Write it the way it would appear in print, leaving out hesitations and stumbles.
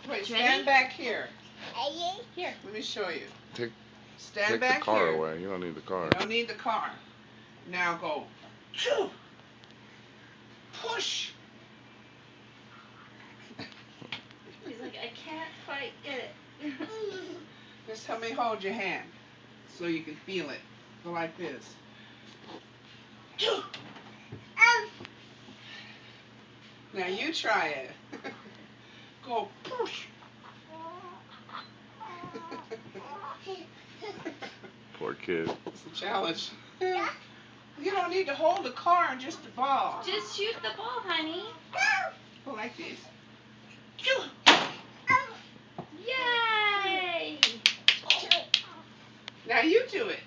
Wait, stand back here. Here. Let me show you. Take the car away. You don't need the car. You don't need the car. Now go. Push. He's like, I can't quite get it. Just help me hold your hand so you can feel it. Go like this. Now you try it. Go push. Poor kid. It's a challenge. You don't need to hold the car, just the ball. Just shoot the ball, honey. Go like this. Yay! Now you do it.